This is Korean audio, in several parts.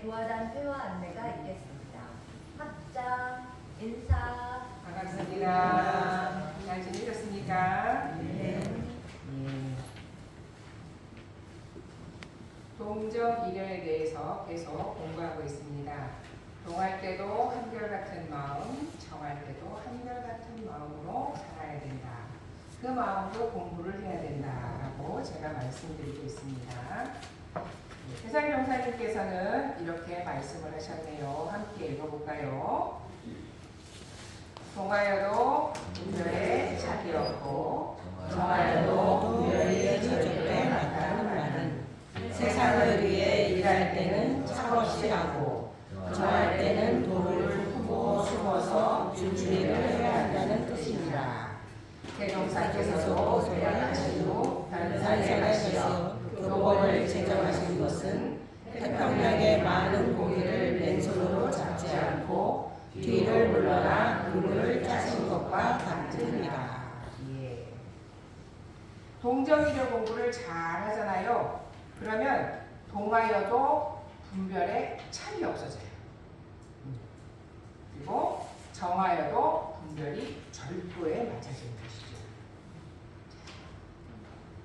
교화단 회화 안내가 있겠습니다. 합장, 인사. 반갑습니다. 잘 지내셨습니까? 네. 동적 일혈에 대해서 계속 공부하고 있습니다. 동할 때도 한결같은 마음, 정할 때도 한결같은 마음으로 살아야 된다. 그 마음으로 공부를 해야 된다라고 제가 말씀드리고 있습니다. 해상 용사님께서는 이렇게 말씀을 하셨네요. 함께 읽어볼까요? 동하여도 분별에 착이 없고 정하여도 분별이 절대 맞다는 말은 세상을 위해 일할 때는 착없이 하고 정할 때는 도를 품고 숨어서 준비를 해야 한다는 뜻입니다. 대종사께서도 소양하신 후 단산에 가시어 교본을 제정하신 것은 태평양의 많은 고기를 맨손으로 잡지 않고 뒤를 물러나 룰을 짜신 것과 같으니라. 예. 동정이력 공부를 잘 하잖아요. 그러면 동하여도 분별에 차이 없어져요. 그리고 정하여도 분별이 절도에 맞춰지는 것이죠.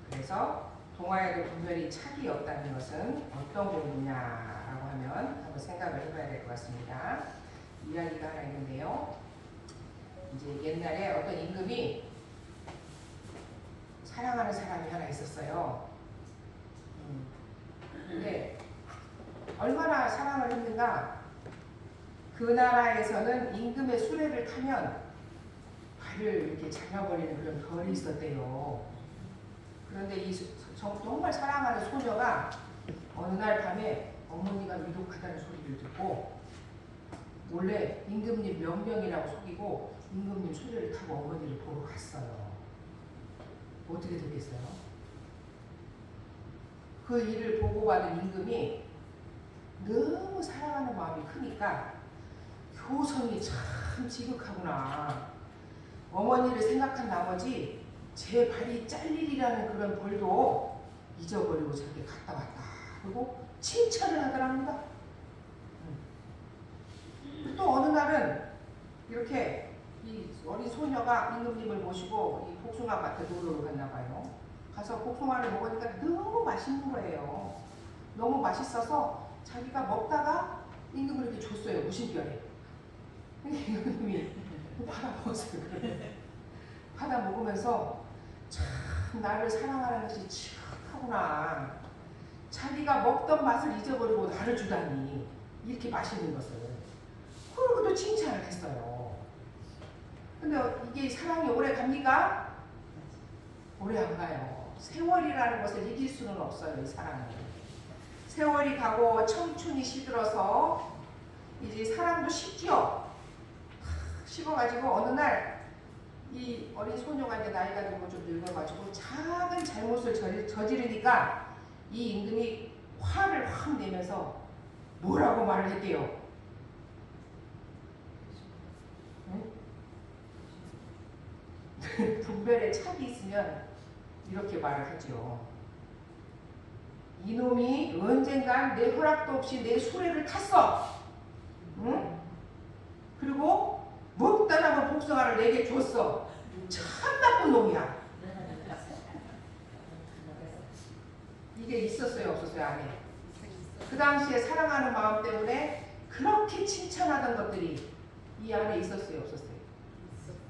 그래서 동하여도 분별이 차이 없다는 것은 어떤 공부냐라고 하면 한번 생각을 해봐야 될 것 같습니다. 이야기가 하나 있는데요. 이제 옛날에 어떤 임금이 사랑하는 사람이 하나 있었어요. 근데 얼마나 사랑을 했는가, 그 나라에서는 임금의 수레를 타면 발을 이렇게 잘라버리는 그런 벌이 있었대요. 그런데 이 정말 사랑하는 소녀가 어느 날 밤에 어머니가 위독하다는 소리를 듣고 몰래 임금님 명령이라고 속이고 임금님 수레를 타고 어머니를 보러 갔어요. 어떻게 됐겠어요? 그 일을 보고받은 임금이 너무 사랑하는 마음이 크니까 효성이 참 지극하구나. 어머니를 생각한 나머지 제 발이 잘리리라는 그런 벌도 잊어버리고 저렇게 갔다 왔다. 그리고 칭찬을 하더랍니다. 또 어느 날은 이렇게 이 어린 소녀가 임금님을 모시고 이 복숭아밭에 놀러 갔나 봐요. 가서 복숭아를 먹으니까 너무 맛있는 거예요. 너무 맛있어서 자기가 먹다가 임금을 이렇게 줬어요. 무심결에. 임금님이 받아 먹었어요. 받아 먹으면서 참 나를 사랑하는 것이 지극하구나. 자기가 먹던 맛을 잊어버리고 나를 주다니 이렇게 맛있는 것을. 그리고 또 칭찬을 했어요. 근데 이게 사랑이 오래 갑니까? 오래 안 가요. 세월이라는 것을 이길 수는 없어요. 이 사랑은. 세월이 가고 청춘이 시들어서 이제 사랑도 식죠. 식어가지고 어느 날 이 어린 소녀가 이제 나이가 들고 좀 늙어가지고 작은 잘못을 저지르니까 이 임금이 화를 확 내면서 뭐라고 말을 했대요. 응? 분별에 착이 있으면 이렇게 말을 하죠. 이놈이 언젠간 내 허락도 없이 내 수레를 탔어. 응? 그리고 먹다 남은 복숭아를 내게 줬어. 참 나쁜 놈이야. 이게 있었어요, 없었어요? 안에. 그 당시에 사랑하는 마음 때문에 그렇게 칭찬하던 것들이 이 안에 있었어요, 없었어요?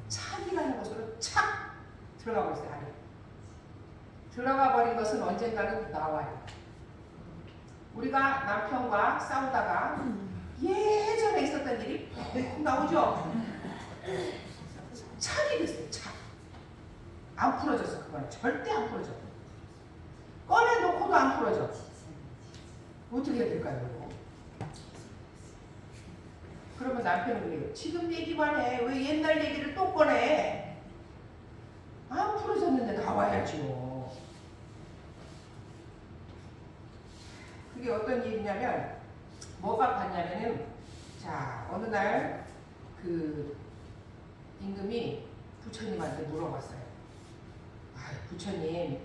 착이라는 것으로 착 들어가고 있어요. 안에. 들어가 버린 것은 언젠가는 나와요. 우리가 남편과 싸우다가 예전에 있었던 일이 푹 나오죠? 착이 됐어요. 착. 안 풀어졌어. 그건 절대 안 풀어져. 꺼내놓고도 안 풀어져. 어떻게 해야 될까요? 그러면 남편은 그래요. 지금 얘기만 해. 왜 옛날 얘기를 또 꺼내? 안 풀어졌는데 나와야죠. 그게 어떤 일이냐면 뭐가 봤냐면은 자 어느 날 그 임금이 부처님한테 물어봤어요. 아, 부처님,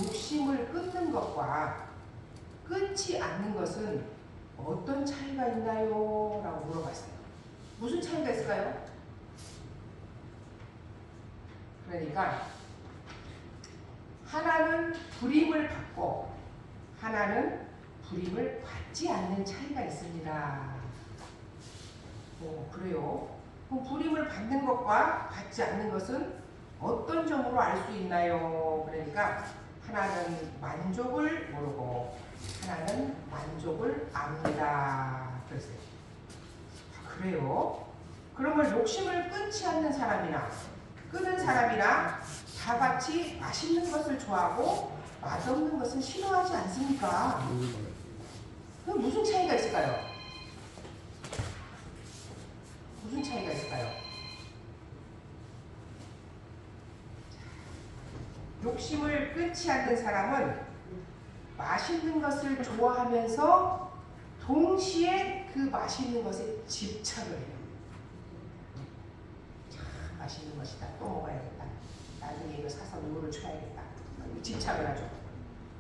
욕심을 끊는 것과 끊지 않는 것은 어떤 차이가 있나요? 라고 물어봤어요. 무슨 차이가 있을까요? 그러니까 하나는 불임을 받고 하나는 불임을 받지 않는 차이가 있습니다. 그래요? 그럼 불임을 받는 것과 받지 않는 것은 어떤 점으로 알 수 있나요? 그러니까 하나는 만족을 모르고 하나는 만족을 압니다. 그랬어요. 그래요? 그러면 욕심을 끊지 않는 사람이나 끄는 사람이나 다 같이 맛있는 것을 좋아하고 맛없는 것은 싫어하지 않습니까? 그럼 무슨 차이가 있을까요? 무슨 차이가 있을까요? 욕심을 끊지 않는 사람은 맛있는 것을 좋아하면서 동시에 그 맛있는 것에 집착을 해요. 참 맛있는 것이다. 또 먹어야겠다. 나중에 이거 사서 누구를 줘야겠다. 집착을 하죠.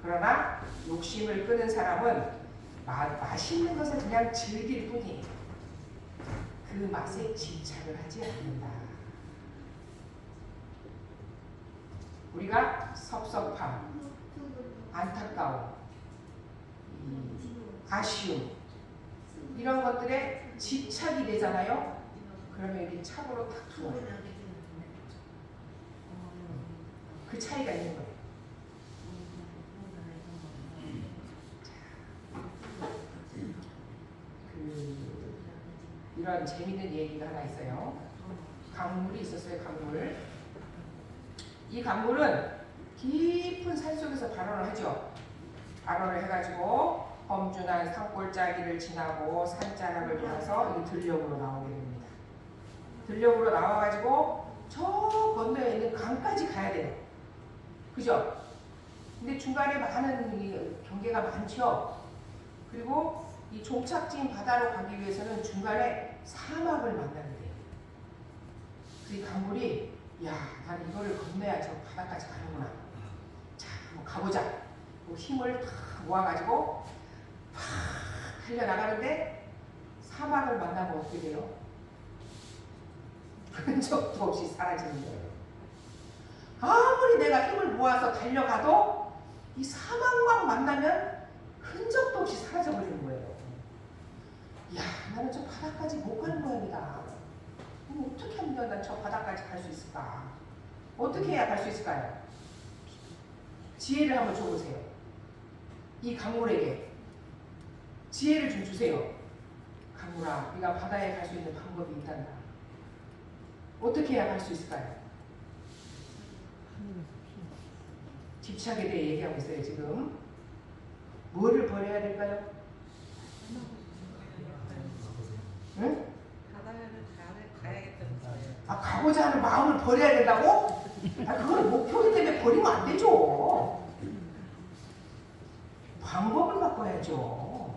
그러나 욕심을 끄는 사람은 맛있는 것을 그냥 즐길 뿐이에요. 그 맛에 집착을 하지 않는다. 우리가 섭섭함, 안타까움, 아쉬움 이런 것들에 집착이 되잖아요. 그러면 이렇게 착오로 탁 들어와요. 그 차이가 있는 거예요. 이런 재밌는 얘기가 하나 있어요. 강물이 있었어요. 강물. 이 강물은 깊은 산속에서 발원을 하죠. 발원을 해가지고 험준한 산골짜기를 지나고 산자락을 돌아서 이 들녘으로 나오게 됩니다. 들녘으로 나와가지고 저 건너에 있는 강까지 가야 돼요. 그죠? 근데 중간에 많은 경계가 많죠. 그리고 이 종착지인 바다로 가기 위해서는 중간에 사막을 만나게 돼요. 그 이 강물이 야, 나는 이거를 건너야 저 바다까지 가는구나. 자, 한번 가보자. 힘을 탁 모아가지고 팍 달려나가는데 사막을 만나면 어떻게 돼요? 흔적도 없이 사라지는 거예요. 아무리 내가 힘을 모아서 달려가도 이 사막만 만나면 흔적도 없이 사라져버리는 거예요. 야, 나는 저 바다까지 못 가는 모양이다. 어떻게 하면 난 저 바다까지 갈 수 있을까? 어떻게 해야 갈 수 있을까요? 지혜를 한번 줘보세요. 이 강물에게 지혜를 좀 주세요. 강물아, 네가 바다에 갈 수 있는 방법이 있단다. 어떻게 해야 갈 수 있을까요? 집착에 대해 얘기하고 있어요. 지금 뭐를 버려야 될까요? 응? 아, 가고자 하는 마음을 버려야 된다고? 아, 그건 목표이기 때문에 버리면 안 되죠. 방법을 바꿔야죠.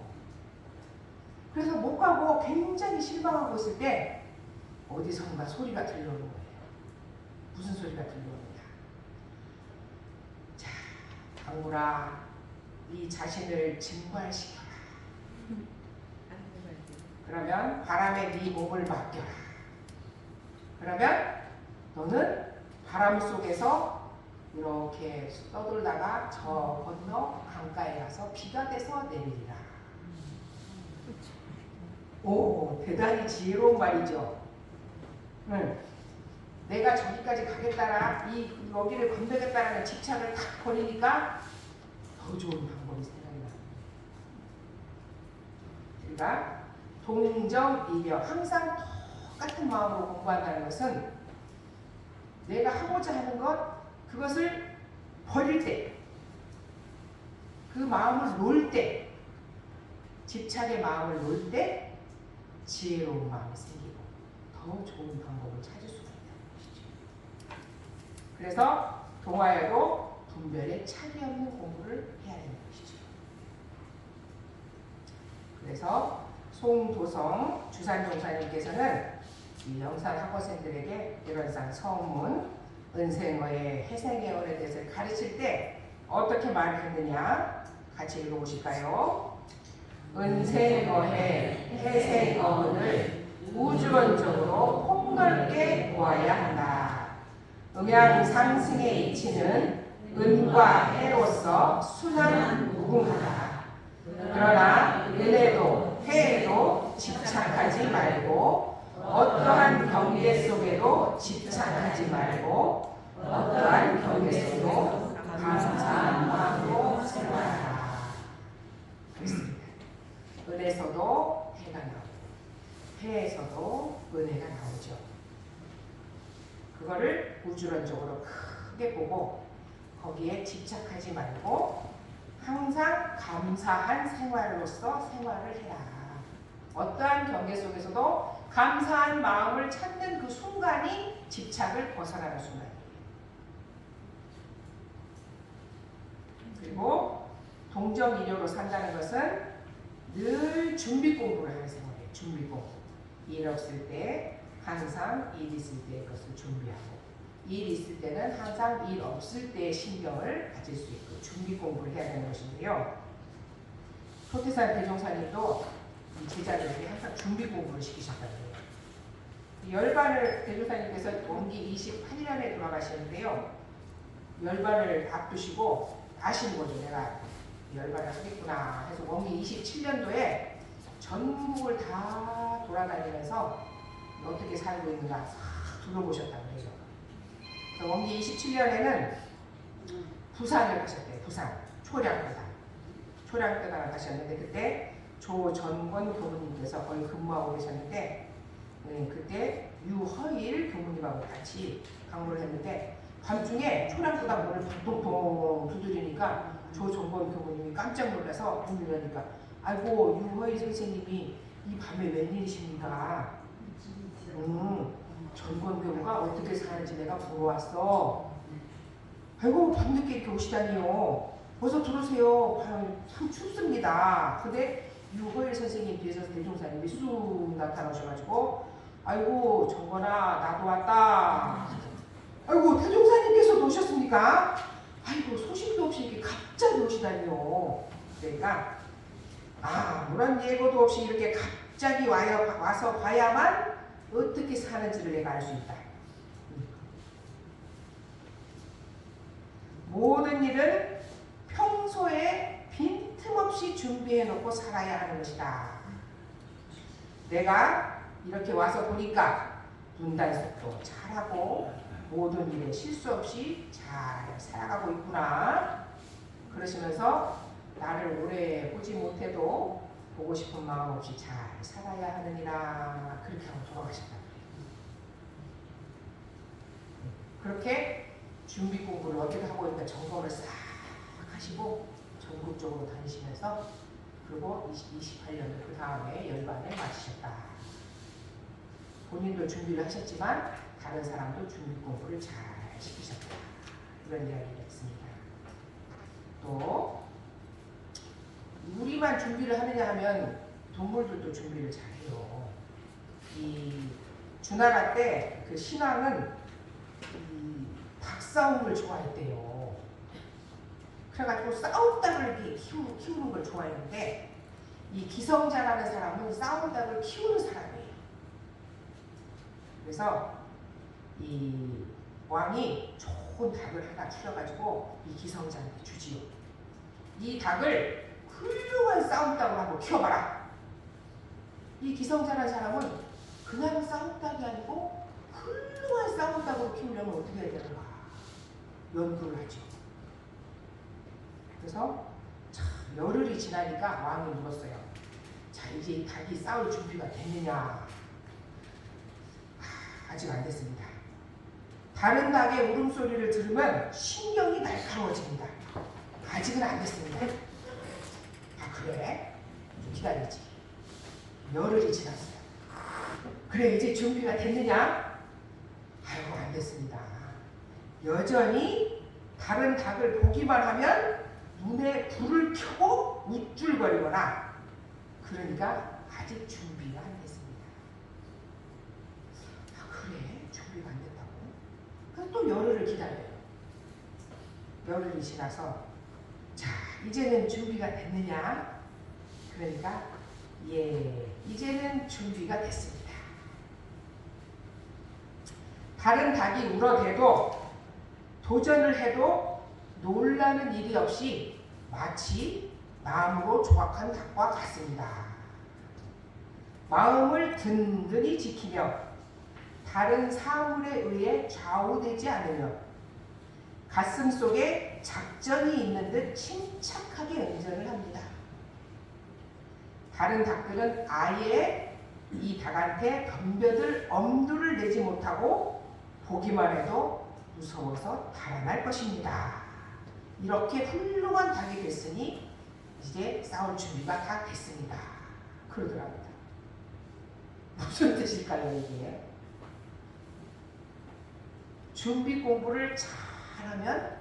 그래서 못 가고 굉장히 실망하고 있을 때 어디선가 소리가 들려오는 거예요. 무슨 소리가 들려오느냐? 자, 강물아, 네 자신을 증발시켜라. 그러면 바람에 네 몸을 맡겨라. 그러면 너는 바람 속에서 이렇게 떠돌다가 저 건너 강가에 가서 비가 돼서 내리리라. 오, 대단히 지혜로운 말이죠. 내가 저기까지 가겠다라, 이 여기를 건너겠다라는 집착을 탁 버리니까 더 좋은 방법이 생각이 납니다. 그러니까 동정이격, 항상 똑같은 마음으로 공부한다는 것은 내가 하고자 하는 것, 그것을 버릴 때, 그 마음을 놓을 때, 집착의 마음을 놓을 때 지혜로운 마음이 생기고 더 좋은 방법을 찾을 수가 있다는 것이죠. 그래서 동화여도 분별에 차이 없는 공부를 해야 되는 것이죠. 그래서 송도성 주산종사님께서는 이 영산 학원생들에게 일원상 서문, 은생어의 해생예언에 대해서 가르칠 때 어떻게 말을 했느냐 같이 읽어보실까요? 은생어해, 해생어은을 우주론적으로 폭넓게 보아야 한다. 음양상승의 이치는 은과 해로서 순한 무궁하다. 그러나 은에도 해에도 집착하지 말고 어떠한 경계 속에도 집착하지 말고 어떠한 경계 속에도 감사한 마음으로 생활하라. 그렇습니다. 은에서도 해가 나오고 해에서도 은혜가 나오죠. 그거를 우주론적으로 크게 보고 거기에 집착하지 말고 항상 감사한 생활로서 생활을 해라. 어떠한 경계 속에서도 감사한 마음을 찾는 그 순간이 집착을 벗어나는 순간이에요. 그리고 동정이녀로 산다는 것은 늘 준비 공부를 하는 생활이에요. 준비 공부. 일 없을 때 항상 일 있을 때 그것을 준비하고, 일 있을 때는 항상 일 없을 때의 신경을 가질 수 있고 준비 공부를 해야 되는 것인데요. 소태산 대종사님도 이 제자들에게 항상 준비 공부를 시키셨다는 거예요. 열반을 대종사님께서 원기 28년에 돌아가시는데요. 열반을 앞두시고 아시는 거죠. 내가 열반을 하겠구나 해서 원기 27년도에 전국을 다 돌아다니면서 어떻게 살고 있는가 싹 둘러보셨다고 해요. 그래서 원기 27년에는 부산을 가셨대요. 부산 초량교당을 가셨는데 그때 조전권 교무님께서 거기 근무하고 계셨는데 그때 유허일 교무님하고 같이 방문을 했는데 밤중에 초량교당 문을 통통 두드리니까 조전권 교무님이 깜짝 놀라서 문을 여니까 아이고 유허일 선생님이 이 밤에 웬일이십니까? 전권 교무가 어떻게 사는지 내가 보러 왔어. 아이고 밤늦게 이렇게 오시다니요. 어서 들어오세요. 참 춥습니다. 근데 유호일 선생님 뒤에서 대종사님이 쑥 나타나셔가지고 아이고 정권아 나도 왔다. 아이고 대종사님께서 오셨습니까? 아이고 소식도 없이 이렇게 갑자기 오시다니요. 그러니까 아무런 예고도 없이 이렇게 갑자기 와서 봐야만 어떻게 사는지를 내가 알 수 있다. 모든 일은 평소에 빈틈없이 준비해 놓고 살아야 하는 것이다. 내가 이렇게 와서 보니까 문단속도 잘하고 모든 일에 실수 없이 잘 살아가고 있구나. 그러시면서 나를 오래 보지 못해도 보고 싶은 마음 없이 잘 살아야 하느니라. 그렇게 하고 돌아가셨다. 그렇게 준비 공부를 어떻게 하고 있는가 점검을 싹 하시고 전국적으로 다니시면서 그리고 28년도 그 다음에 열반을 마치셨다. 본인도 준비를 하셨지만 다른 사람도 준비 공부를 잘 시키셨다. 이런 이야기가 있습니다. 또 우리만 준비를 하느냐 하면 동물들도 준비를 잘해요. 이 주나라 때 그 신앙은 이 닭싸움을 좋아했대요. 그래가지고 싸움 닭을 이렇게 키우는 걸 좋아했는데 이 기성자라는 사람은 싸움 닭을 키우는 사람이에요. 그래서 이 왕이 좋은 닭을 하나 추려가지고 이 기성자한테 주지요. 이 닭을 훌륭한 싸움닭을 한번 키워봐라. 이 기성자라는 사람은 그냥 싸움닭이 아니고 훌륭한 싸움닭으로 키우려면 어떻게 해야 되는가 연구를 하죠. 그래서 참 열흘이 지나니까 왕이 물었어요. 자 이제 이 닭이 싸울 준비가 됐느냐. 아직 안 됐습니다. 다른 닭의 울음소리를 들으면 신경이 날카로워집니다. 아직은 안 됐습니다. 그래? 좀 기다리지. 열흘이 지났어요. 그래 이제 준비가 됐느냐? 아이고 안 됐습니다. 여전히 다른 닭을 보기만 하면 눈에 불을 켜고 우쭐거리거나 그러니까 아직 준비가 안 됐습니다. 그래? 준비가 안 됐다고? 그래서 또 열흘을 기다려요. 열흘이 지나서 자 이제는 준비가 됐느냐? 그러니까 예, 이제는 준비가 됐습니다. 다른 닭이 울어대도 도전을 해도 놀라는 일이 없이 마치 마음으로 조각한 닭과 같습니다. 마음을 든든히 지키며 다른 사물에 의해 좌우되지 않으며 가슴 속에 작전이 있는 듯 침착하게 응전을 합니다. 다른 닭들은 아예 이 닭한테 덤벼들 엄두를 내지 못하고 보기만 해도 무서워서 달아날 것입니다. 이렇게 훌륭한 닭이 됐으니 이제 싸울 준비가 다 됐습니다. 그러더랍니다. 무슨 뜻일까요, 이게? 준비 공부를 잘하면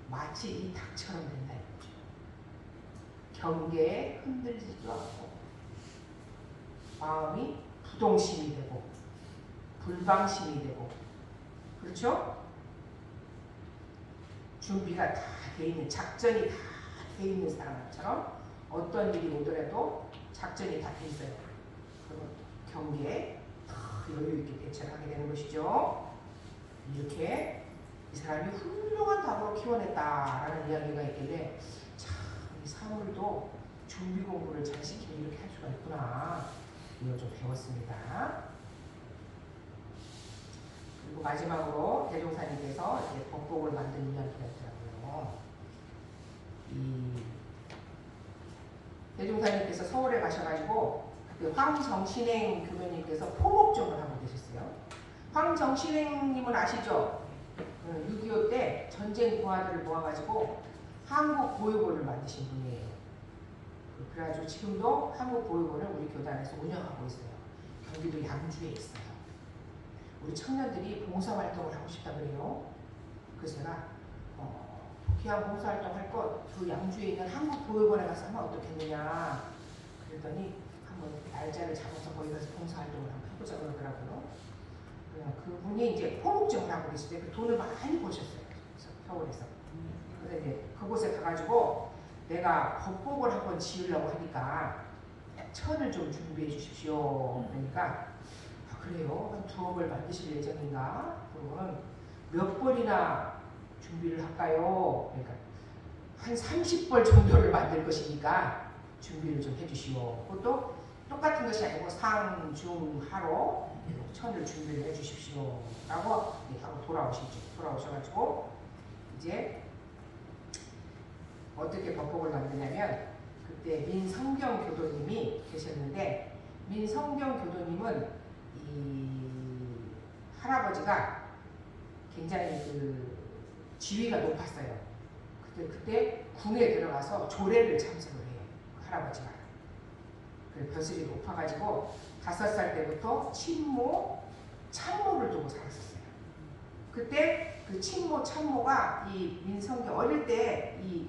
마치 이 닭처럼 된다 이거죠. 경계에 흔들리지도 않고 마음이 부동심이 되고 불방심이 되고, 그렇죠? 준비가 다 돼 있는, 작전이 다 돼 있는 사람처럼 어떤 일이 오더라도 작전이 다 돼 있어요. 그리고 경계에 여유 있게 대처를 하게 되는 것이죠. 이렇게 이 사람이 훌륭한 닭으로 키워냈다라는 이야기가 있길래 참 이 사물도 준비 공부를 잘 시키면 이렇게 할 수가 있구나, 이걸 좀 배웠습니다. 그리고 마지막으로 대종사님께서 이제 법복을 만든 이야기가 있더라고요. 이 대종사님께서 서울에 가셔가지고 그 황정신행 교수님께서 포목종을 하고 계셨어요. 황정신행님은 아시죠? 6.25 때 전쟁 부하들을 모아가지고 한국 보육원을 만드신 분이에요. 그래가지고 지금도 한국 보육원을 우리 교단에서 운영하고 있어요. 경기도 양주에 있어요. 우리 청년들이 봉사활동을 하고 싶다 그래요. 그래서 제가 귀한 봉사활동 할 것 그 양주에 있는 한국보육원에 가서 하면 어떻겠느냐 그랬더니 한번 날짜를 잡아서 거기 가서 봉사활동을 한번 해보자 그러더라고요. 그분이 이제 포목증을 하고 계실 때 그 돈을 많이 버셨어요. 서울에서. 그래서 이제 그곳에 가가지고 내가 법복을 한번 지으려고 하니까 천을 좀 준비해 주십시오. 그러니까 그래요? 한 2억을 만드실 예정인가? 그러면 몇 벌이나 준비를 할까요? 그러니까 한 30벌 정도를 만들 것이니까 준비를 좀 해주시오. 그것도 똑같은 것이 아니고 상, 중, 하로 천을 준비를 해주십시오. 라고 하고 돌아오셔가지고 이제 어떻게 법복을 만드냐면 그때 민성경 교도님이 계셨는데 민성경 교도님은 이 할아버지가 굉장히 그 지위가 높았어요. 그때 궁에 들어가서 조례를 참석을 해요. 그 할아버지가. 그 벼슬이 높아가지고 5살 때부터 친모, 참모를 두고 살았었어요. 그때 그 친모, 참모가 이 민성경 어릴 때 이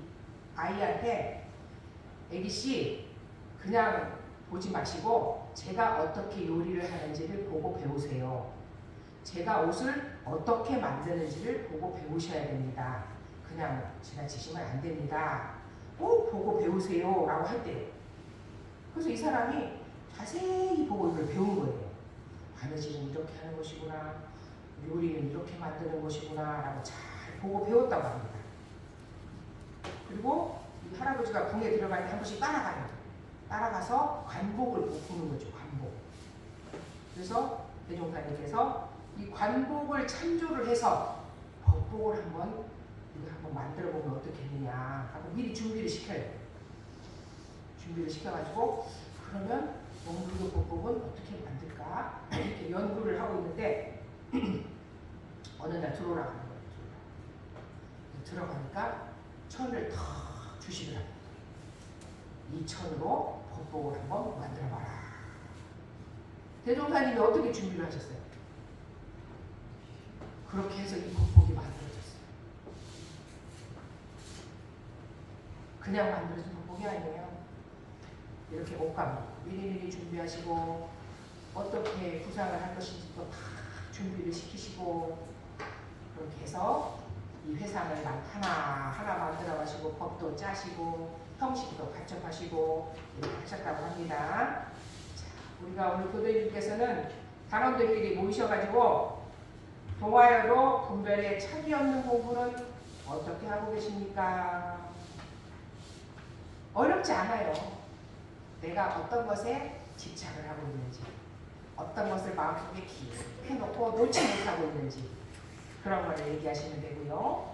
아이한테 애기씨 그냥 보지 마시고 제가 어떻게 요리를 하는지를 보고 배우세요. 제가 옷을 어떻게 만드는지를 보고 배우셔야 됩니다. 그냥 지나치시면 안 됩니다. 꼭 보고 배우세요 라고 했대요. 그래서 이 사람이 자세히 보고 이걸 배운 거예요. 바느질은 이렇게 하는 것이구나, 요리는 이렇게 만드는 것이구나 라고 잘 보고 배웠다고 합니다. 그리고 이 할아버지가 궁에 들어갈 때 한 번씩 따라가요. 따라가서 관복을 보는 거죠. 관복. 그래서 대종사님께서 이 관복을 참조를 해서 법복을 한번 만들어 보면 어떻겠느냐 하고 미리 준비를 시켜요. 준비를 시켜가지고 그러면 원불교 법복은 어떻게 만들까 이렇게 연구를 하고 있는데 어느 날 들어오라고 하는 거예요. 들어가니까 천을 탁 주시더라고요. 이 천으로 법복을 한번 만들어봐라. 대종사님이 어떻게 준비를 하셨어요? 그렇게 해서 이 법복이 만들어졌어요. 그냥 만들어진 법복이 아니에요. 이렇게 옷감 미리미리 준비하시고 어떻게 구상을 할 것인지도 다 준비를 시키시고 그렇게 해서 이 회상을 하나하나 만들어 가시고 법도 짜시고 형식도 갖춰가시고 이렇게 하셨다고 합니다. 자, 우리가 오늘 교도님께서는 단원들끼리 모이셔가지고 동아여로 분별에 차이 없는 공부는 어떻게 하고 계십니까? 어렵지 않아요. 내가 어떤 것에 집착을 하고 있는지, 어떤 것을 마음속에 깊이 놓고 놓지 못하고 있는지 그런 거를 얘기하시면 되고요.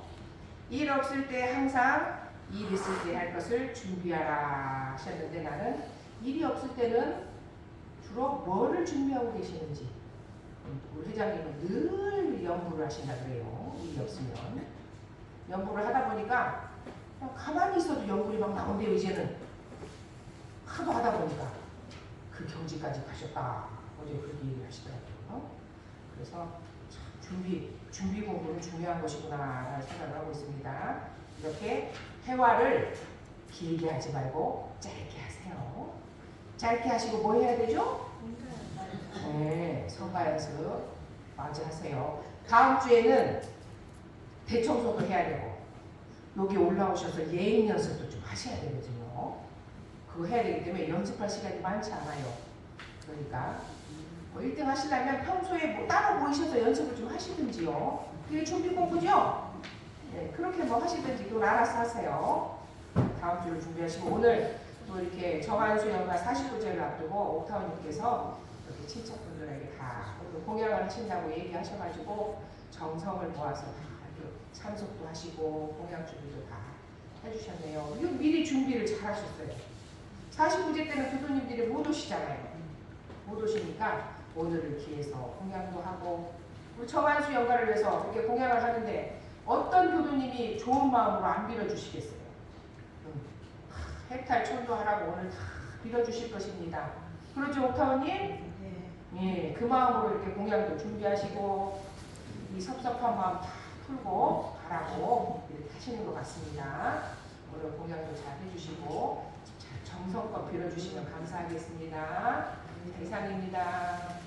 일 없을 때 항상 일 있을 때 할 것을 준비하라 하셨는데 나는 일이 없을 때는 주로 뭐를 준비하고 계시는지 우리 회장님은 늘 연구를 하신다 그래요. 일이 없으면 연구를 하다 보니까 그냥 가만히 있어도 연구이 막 나온대요. 이제는 하도 하다 보니까 그 경지까지 가셨다. 어제 그렇게 얘기를 하시더라고요. 그래서 참 준비 공부는 중요한 것이구나 라는 생각을 하고 있습니다. 이렇게 회화를 길게 하지 말고 짧게 하세요. 짧게 하시고 뭐 해야 되죠? 네, 성가 연습 마저 하세요. 다음 주에는 대청소도 해야 되고 여기 올라오셔서 예행 연습도 좀 하셔야 되거든요. 그거 해야 되기 때문에 연습할 시간이 많지 않아요. 그러니까 뭐 1등 하시려면 평소에 뭐 따로 모이셔서 연습을 좀 하시든지요. 그게 준비 공부죠? 네, 그렇게 뭐 하시든지 그걸 알아서 하세요. 다음 주를 준비하시고 오늘 또 이렇게 정한수 연가 49제를 앞두고 옥타원님께서 이렇게 친척분들에게 다 공양을 하신다고 얘기하셔가지고 정성을 모아서 다 이렇게 참석도 하시고 공양 준비도 다 해주셨네요. 이거 미리 준비를 잘 하셨어요. 49제 때는 교도님들이 못 오시잖아요. 못 오시니까 오늘을 기해서 공양도 하고 우리 정한수 연가를 위해서 이렇게 공양을 하는데 어떤 교도님이 좋은 마음으로 안 빌어주시겠어요? 해탈 천도하라고 오늘 다 빌어주실 것입니다. 그렇죠, 옥타원님? 네. 예, 그 마음으로 이렇게 공양도 준비하시고 이 섭섭한 마음 다 풀고 가라고 이렇게 하시는 것 같습니다. 오늘 공양도 잘 해주시고 정성껏 빌어주시면 감사하겠습니다. 이상입니다.